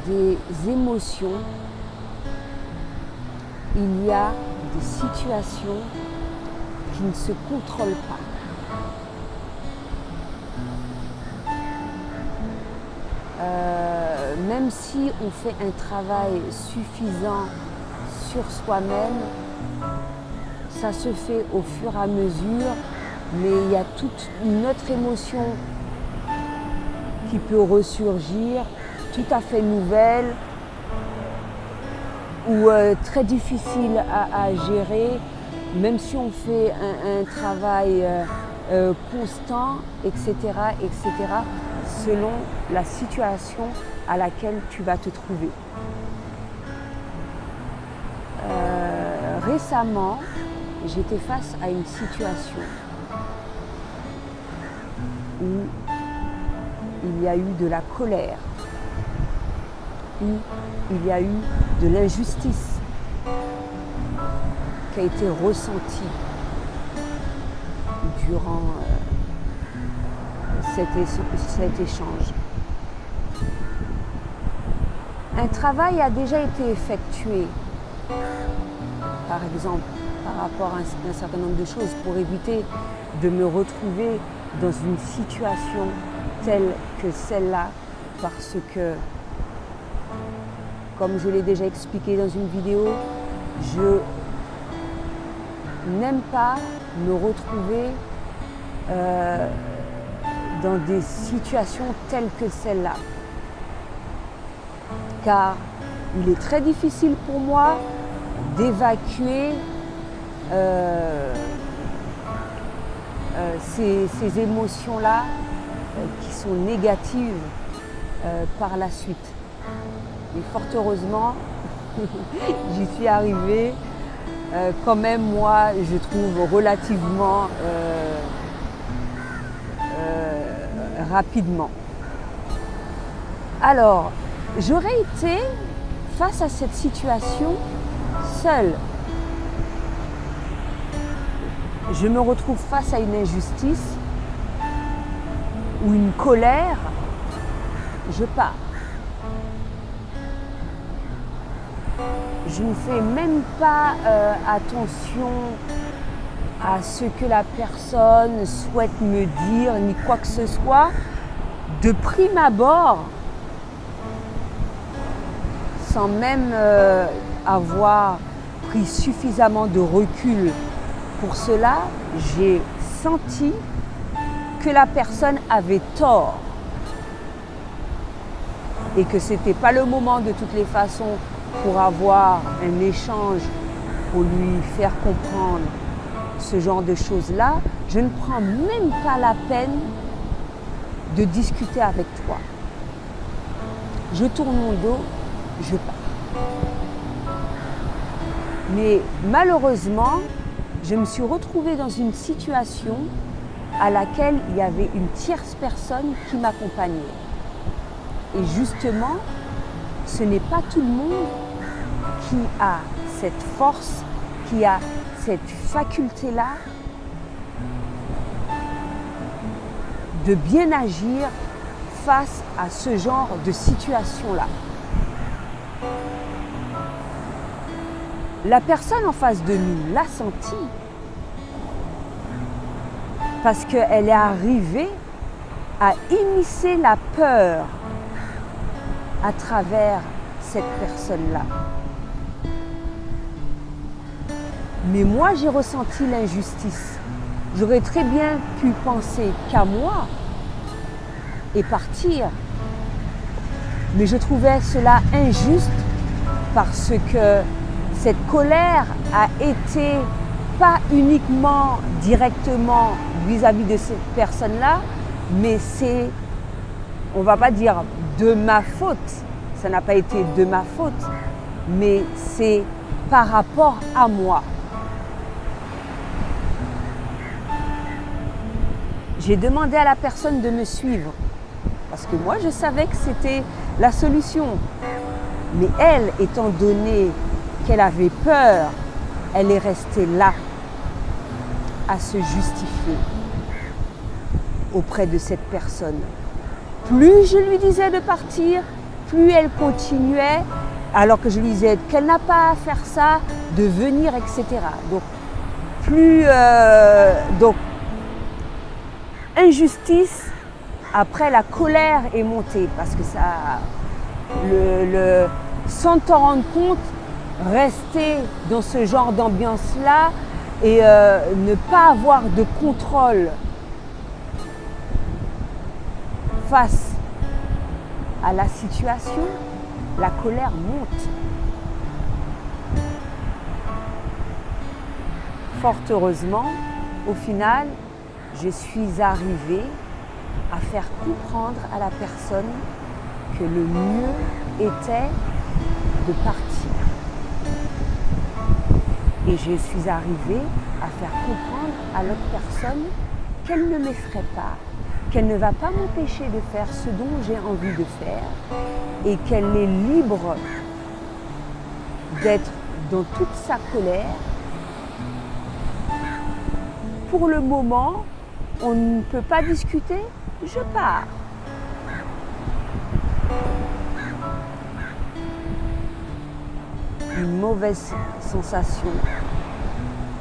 des émotions, il y a des situations qui ne se contrôlent pas. Même si on fait un travail suffisant sur soi-même, ça se fait au fur et à mesure, mais il y a toute une autre émotion qui peut ressurgir, tout à fait nouvelle ou très difficile à gérer, même si on fait un travail constant, etc., selon la situation à laquelle tu vas te trouver. Récemment, j'étais face à une situation où il y a eu de la colère, où il y a eu de l'injustice qui a été ressentie durant cet échange. Un travail a déjà été effectué, par exemple, par rapport à un certain nombre de choses pour éviter de me retrouver dans une situation telle que celle-là, parce que, comme je l'ai déjà expliqué dans une vidéo, je n'aime pas me retrouver dans des situations telles que celle-là. Car il est très difficile pour moi d'évacuer ces émotions-là qui sont négatives par la suite. Mais fort heureusement, j'y suis arrivée quand même, moi, je trouve relativement rapidement. Alors, j'aurais été face à cette situation seule. Je me retrouve face à une injustice ou une colère, je pars. Je ne fais même pas attention à ce que la personne souhaite me dire, ni quoi que ce soit. De prime abord, sans même avoir pris suffisamment de recul pour cela, j'ai senti que la personne avait tort et que ce n'était pas le moment de toutes les façons pour avoir un échange, pour lui faire comprendre ce genre de choses-là. Je ne prends même pas la peine de discuter avec toi. Je tourne mon dos, je pars. Mais malheureusement, je me suis retrouvée dans une situation à laquelle il y avait une tierce personne qui m'accompagnait. Et justement, ce n'est pas tout le monde qui a cette force, qui a cette faculté-là de bien agir face à ce genre de situation-là. La personne en face de nous l'a senti parce qu'elle est arrivée à immiscer la peur à travers cette personne-là. Mais moi, j'ai ressenti l'injustice. J'aurais très bien pu penser qu'à moi et partir. Mais je trouvais cela injuste parce que cette colère a été pas uniquement directement vis-à-vis de cette personne-là, mais c'est, on ne va pas dire de ma faute, ça n'a pas été de ma faute, mais c'est par rapport à moi. J'ai demandé à la personne de me suivre, parce que moi je savais que c'était la solution. Mais elle, étant donné qu'elle avait peur, elle est restée là, à se justifier auprès de cette personne, plus je lui disais de partir, plus elle continuait, alors que je lui disais qu'elle n'a pas à faire ça, de venir, etc. Donc, injustice, après la colère est montée, parce que ça, sans t'en rendre compte, rester dans ce genre d'ambiance-là et ne pas avoir de contrôle face à la situation, la colère monte. Fort heureusement, au final, je suis arrivée à faire comprendre à la personne que le mieux était de partir. Et je suis arrivée à faire comprendre à l'autre personne qu'elle ne m'effraie pas, qu'elle ne va pas m'empêcher de faire ce dont j'ai envie de faire et qu'elle est libre d'être dans toute sa colère. Pour le moment, on ne peut pas discuter, je pars. Une mauvaise sensation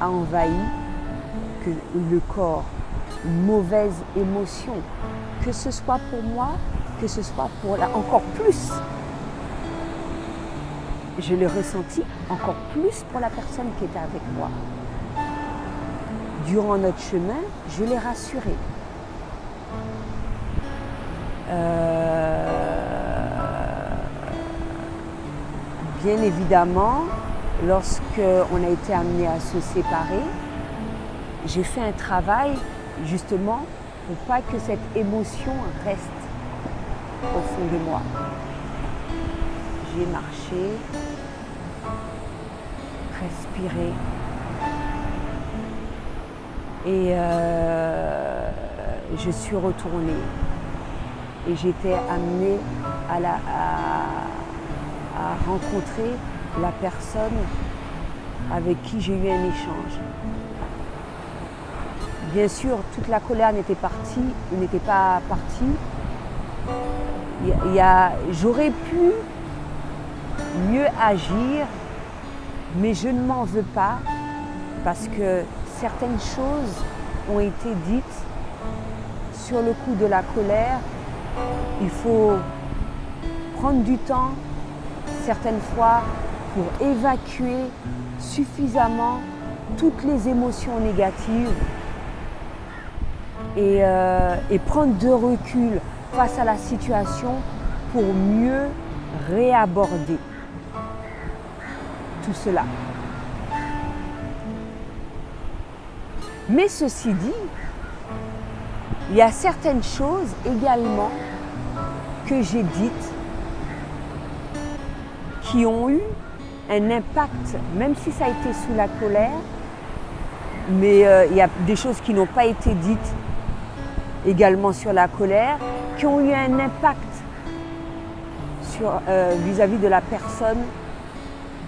a envahi le corps, une mauvaise émotion, que ce soit pour moi, que ce soit pour encore plus. Je l'ai ressenti encore plus pour la personne qui était avec moi. Durant notre chemin, je l'ai rassurée. Bien évidemment, lorsqu'on a été amené à se séparer, j'ai fait un travail justement pour pas que cette émotion reste au fond de moi. J'ai marché, respiré et je suis retournée. Et j'étais amenée à rencontrer la personne avec qui j'ai eu un échange. Bien sûr, toute la colère n'était pas partie. J'aurais pu mieux agir, mais je ne m'en veux pas parce que certaines choses ont été dites sur le coup de la colère. Il faut prendre du temps, certaines fois, pour évacuer suffisamment toutes les émotions négatives et prendre de recul face à la situation pour mieux réaborder tout cela. Mais ceci dit, il y a certaines choses également que j'ai dites qui ont eu un impact, même si ça a été sous la colère, mais il y a des choses qui n'ont pas été dites également sur la colère, qui ont eu un impact vis-à-vis de la personne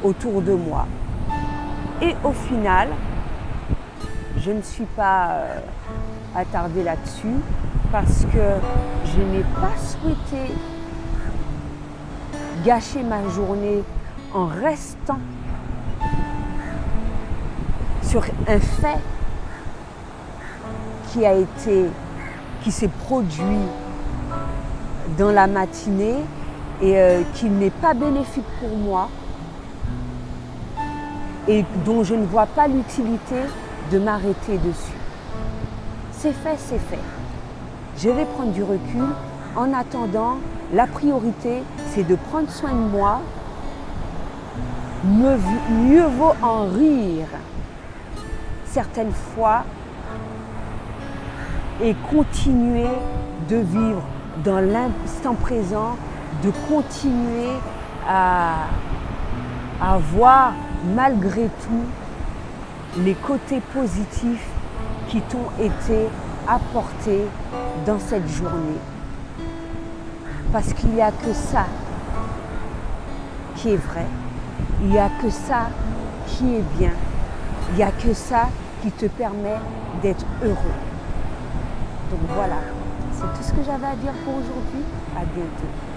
autour de moi. Et au final, je ne suis pas attardée là-dessus parce que je n'ai pas souhaité gâcher ma journée en restant sur un fait qui s'est produit dans la matinée et qui n'est pas bénéfique pour moi et dont je ne vois pas l'utilité de m'arrêter dessus. C'est fait, c'est fait. Je vais prendre du recul. En attendant, la priorité, c'est de prendre soin de moi. Mieux vaut en rire certaines fois et continuer de vivre dans l'instant présent, de continuer à voir malgré tout les côtés positifs qui t'ont été apportés dans cette journée. Parce qu'il n'y a que ça qui est vrai, il n'y a que ça qui est bien, il n'y a que ça qui te permet d'être heureux. Donc voilà, C'est tout ce que j'avais à dire pour aujourd'hui. À bientôt.